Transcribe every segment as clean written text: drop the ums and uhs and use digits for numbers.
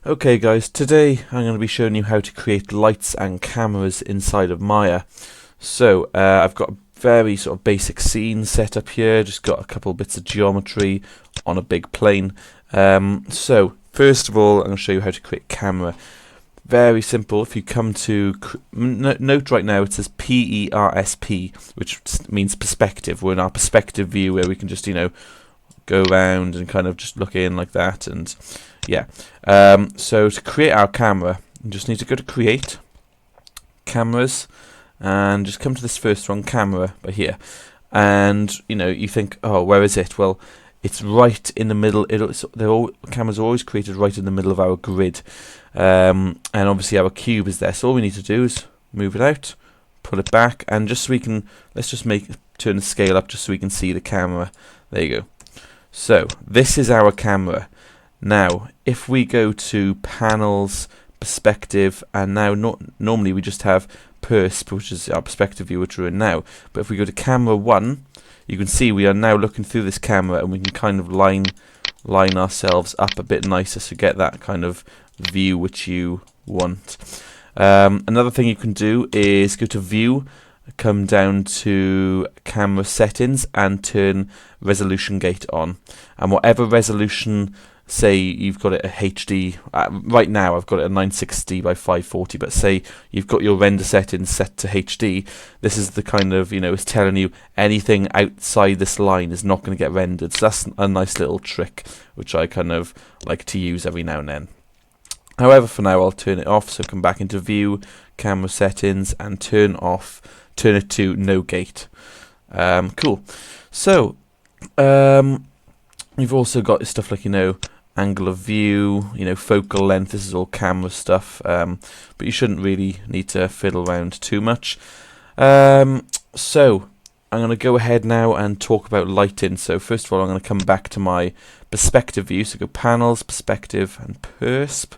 Okay guys, today I'm going to be showing you how to create lights and cameras inside of Maya. So I've got a very sort of basic scene set up here, just got a couple bits of geometry on a big plane. So first of all I'm going to show you how to create camera. Very simple. If you come to note right now it says PERSP, which means perspective. We're in our perspective view where we can just go around and kind of just look in like that, and yeah. So to create our camera, you just need to go to Create, Cameras, and just come to this first one, Camera, by here. And you think, oh, where is it? Well, it's right in the middle. Cameras are always created right in the middle of our grid, and obviously our cube is there. So all we need to do is move it out, put it back, and just so we can, let's just turn the scale up just so we can see the camera. There you go. So this is our camera. Now, if we go to Panels, Perspective, and now normally we just have Persp, which is our perspective view, which we're in now. But if we go to Camera 1, you can see we are now looking through this camera, and we can kind of line ourselves up a bit nicer to get that kind of view which you want. Another thing you can do is go to View, come down to Camera Settings, and turn Resolution Gate on. And whatever resolution, say you've got it at HD, right now I've got it at 960 by 540, but say you've got your render settings set to HD, this is the kind of, it's telling you anything outside this line is not going to get rendered. So that's a nice little trick which I kind of like to use every now and then. However, for now I'll turn it off, so come back into View, Camera Settings, and turn it to No Gate. Cool. So you've also got stuff like angle of view, focal length. This is all camera stuff, but you shouldn't really need to fiddle around too much. So I'm going to go ahead now and talk about lighting. So first of all I'm going to come back to my perspective view, so go Panels, Perspective, and Persp,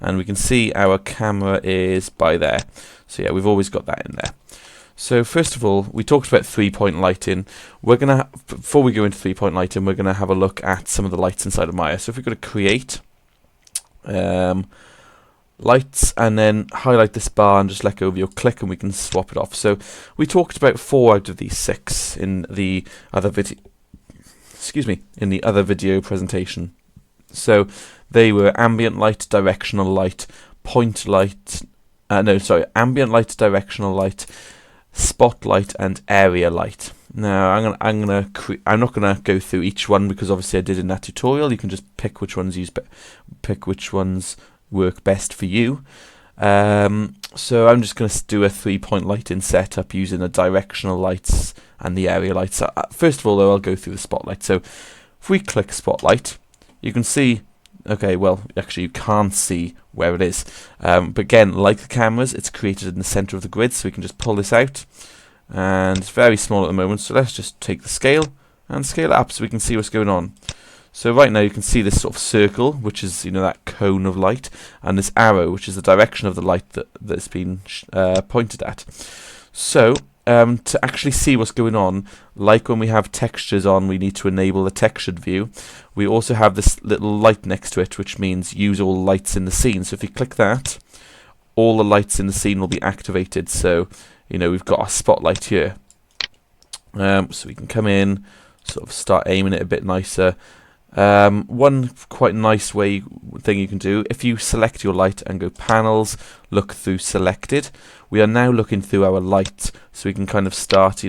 and we can see our camera is by there. So yeah, we've always got that in there. So first of all, we talked about 3-point lighting. Before we go into 3-point lighting, we're gonna have a look at some of the lights inside of Maya. So if we go to Create, Lights, and then highlight this bar and just let go of your click, and we can swap it off. So we talked about 4 out of these 6 in the other video. In the other video presentation. So they were ambient light, directional light, point light. Ambient light, directional light, spotlight, and area light. Now I'm not gonna go through each one because obviously I did in that tutorial. You can just pick which ones work best for you. So I'm just gonna do a 3-point lighting setup using the directional lights and the area lights. So, first of all, though, I'll go through the spotlight. So if we click spotlight, you can see. Okay, well, actually you can't see where it is. But again, like the cameras, it's created in the center of the grid, so we can just pull this out. And it's very small at the moment, so let's just take the scale and scale it up so we can see what's going on. So right now you can see this sort of circle, which is, that cone of light, and this arrow, which is the direction of the light that's been pointed at. So to actually see what's going on, like when we have textures on, we need to enable the textured view. We also have this little light next to it, which means use all lights in the scene. So if you click that, all the lights in the scene will be activated. So we've got our spotlight here. So we can come in, sort of start aiming it a bit nicer. One quite nice thing you can do, if you select your light and go Panels, look through Selected, we are now looking through our light, so we can kind of start,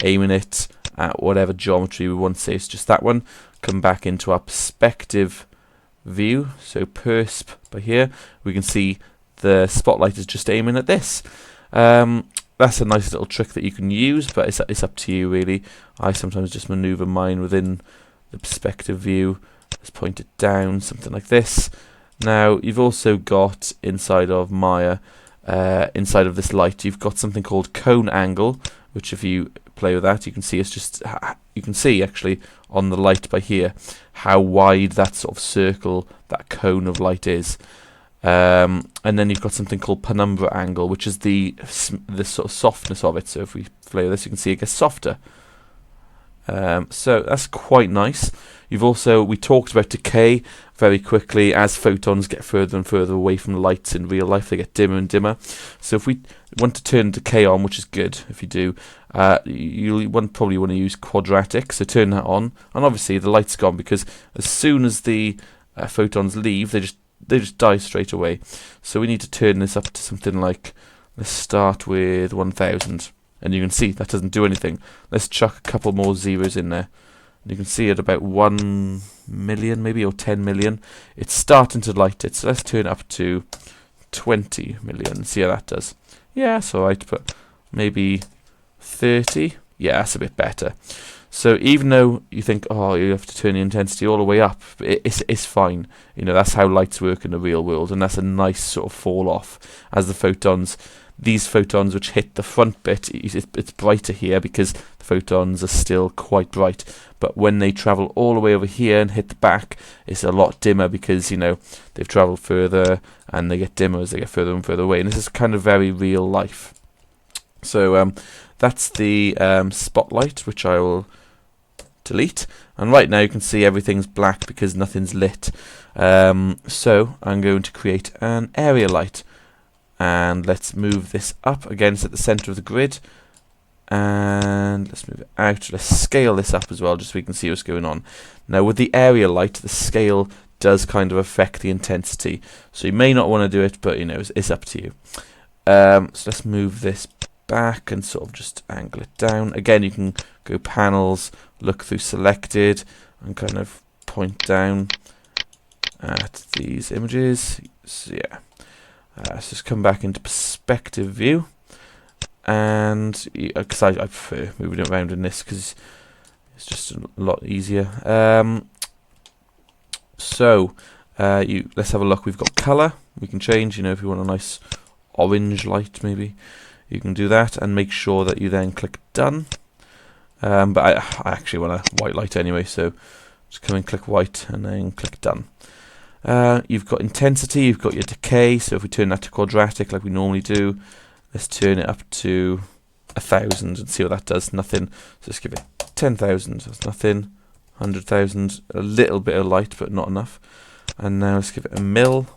aiming it at whatever geometry we want. Say it's just that one. Come back into our perspective view, so Persp by here, we can see the spotlight is just aiming at this. That's a nice little trick that you can use, but it's up to you really. I sometimes just maneuver mine within the perspective view, just point it down, something like this. Now you've also got inside of Maya, inside of this light, you've got something called cone angle, which if you play with that, you can see you can see actually on the light by here how wide that sort of circle, that cone of light is. And then you've got something called penumbra angle, which is the sort of softness of it. So if we play with this, you can see it gets softer. So that's quite nice. We talked about decay very quickly. As photons get further and further away from lights in real life, they get dimmer and dimmer. So if we want to turn decay on, which is good if you do, you probably want to use quadratic, so turn that on, and obviously the light's gone because as soon as the photons leave, they just die straight away. So we need to turn this up to something like, let's start with 1000, and you can see that doesn't do anything. Let's chuck a couple more zeros in there. You can see at about 1 million maybe, or 10 million, it's starting to light it. So let's turn it up to 20 million, see how that does. Yeah, that's alright, but maybe 30. Yeah, that's a bit better. So even though you think, oh, you have to turn the intensity all the way up, it's fine. You know, that's how lights work in the real world, and that's a nice sort of fall off as the photons. These photons which hit the front bit, it's brighter here because the photons are still quite bright. But when they travel all the way over here and hit the back, it's a lot dimmer because, you know, they've travelled further and they get dimmer as they get further and further away. And this is kind of very real life. So that's the spotlight, which I will delete. And right now you can see everything's black because nothing's lit. So I'm going to create an area light. And let's move this up. Again, it's at the center of the grid. And let's move it out. Let's scale this up as well, just so we can see what's going on. Now, with the area light, the scale does kind of affect the intensity. So you may not want to do it, but, you know, it's up to you. So let's move this back and sort of just angle it down. Again, you can go panels, look through selected, and kind of point down at these images. So, yeah. Let's just come back into perspective view, and because I prefer moving it around in this because it's just a lot easier. Let's have a look. We've got color. We can change. You know, if you want a nice orange light, maybe you can do that, and make sure that you then click done. But I actually want a white light anyway, so just come and click white and then click done. You've got intensity, you've got your decay, so if we turn that to quadratic like we normally do, let's turn it up to 1000 and see what that does. Nothing. So let's give it 10,000, that's nothing. 100,000, a little bit of light but not enough. And now let's give it a mil,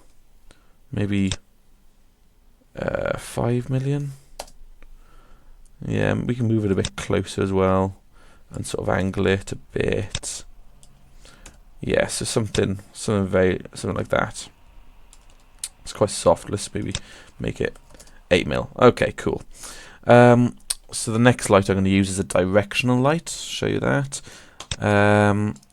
maybe 5 million. Yeah, we can move it a bit closer as well and sort of angle it a bit. Yeah, so something like that. It's quite soft. Let's maybe make it 8 mil. Okay, cool. So the next light I'm going to use is a directional light. Show you that.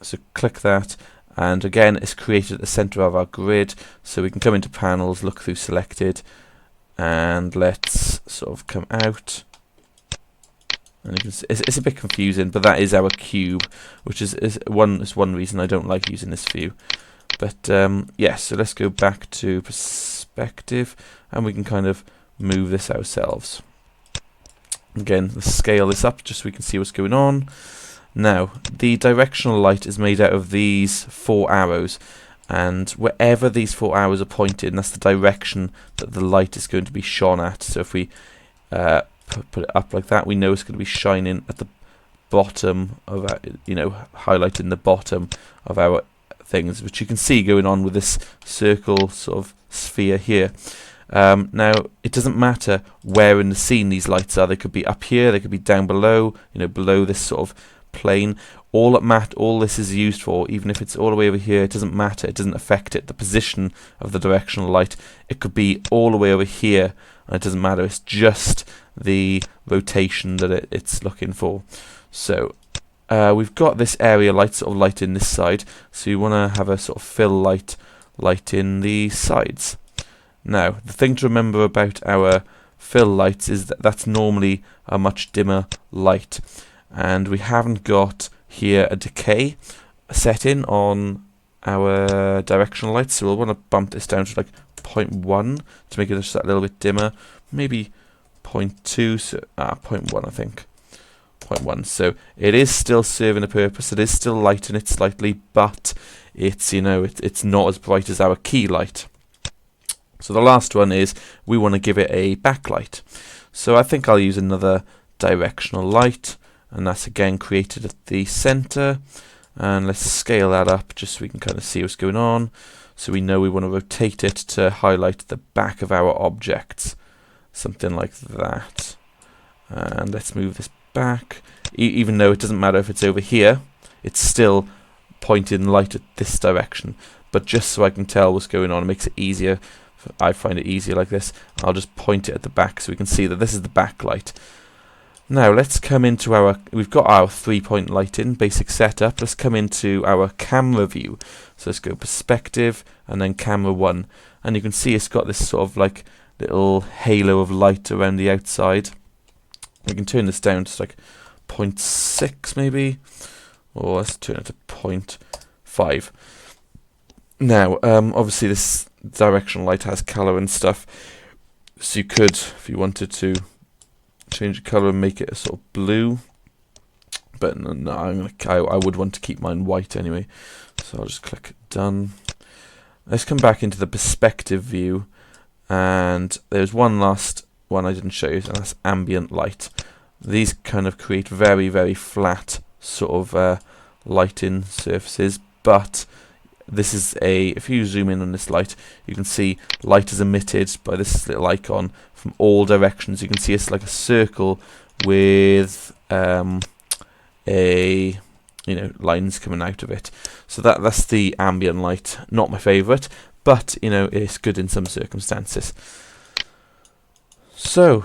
So click that, and again, it's created at the center of our grid. So we can come into panels, look through selected, and let's sort of come out. And you can see, it's a bit confusing, but that is our cube, which is one reason I don't like using this view. But yeah, so let's go back to perspective, and we can kind of move this ourselves. Again, let's scale this up just so we can see what's going on. Now, the directional light is made out of these 4 arrows, and wherever these 4 arrows are pointed, that's the direction that the light is going to be shone at. So if we put it up like that, we know it's going to be shining at the bottom of our, you know, highlighting the bottom of our things, which you can see going on with this circle sort of sphere here. Now, it doesn't matter where in the scene these lights are. They could be up here, they could be down below, you know, below this sort of plane. All this is used for, even if it's all the way over here, it doesn't matter. It doesn't affect it. The position of the directional light, it could be all the way over here, and it doesn't matter. It's just the rotation that it's looking for. So we've got this area light sort of light in this side, so you want to have a sort of fill light in the sides. Now, the thing to remember about our fill lights is that that's normally a much dimmer light, and we haven't got here a decay setting on our directional lights, so we'll want to bump this down to like 0.1 to make it just that little bit dimmer, maybe 0.2, so 0.1 I think. 0.1. So it is still serving a purpose. It is still lighting it slightly, but it's, you know, it's not as bright as our key light. So the last one is we want to give it a backlight. So I think I'll use another directional light, and that's again created at the center. And let's scale that up just so we can kind of see what's going on. So we know we want to rotate it to highlight the back of our objects, something like that. And let's move this back. Even though it doesn't matter if it's over here, it's still pointing light at this direction. But just so I can tell what's going on, it makes it easier. I find it easier like this. I'll just point it at the back so we can see that this is the backlight. Now let's come into we've got our 3-point lighting, basic setup. Let's come into our camera view. So let's go perspective and then camera 1. And you can see it's got this sort of like little halo of light around the outside. We can turn this down to like 0.6 maybe. Or let's turn it to 0.5. Now, obviously this directional light has colour and stuff. So you could, if you wanted to, change the colour and make it a sort of blue, but no, I would want to keep mine white anyway, so I'll just click done. Let's come back into the perspective view, and there's one last one I didn't show you, and that's ambient light. These kind of create very, very flat sort of lighting surfaces, but this is if you zoom in on this light, you can see light is emitted by this little icon from all directions. You can see it's like a circle with lines coming out of it. So that's the ambient light. Not my favourite, but it's good in some circumstances. So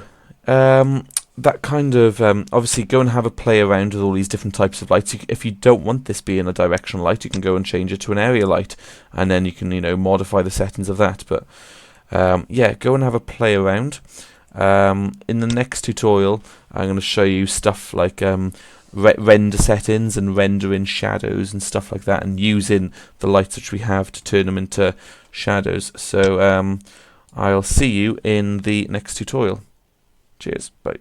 that kind of obviously go and have a play around with all these different types of lights. If you don't want this being a directional light, you can go and change it to an area light, and then you can modify the settings of that. But yeah, go and have a play around. In the next tutorial, I'm going to show you stuff like render settings and rendering shadows and stuff like that, and using the lights which we have to turn them into shadows. So I'll see you in the next tutorial. Cheers, bye.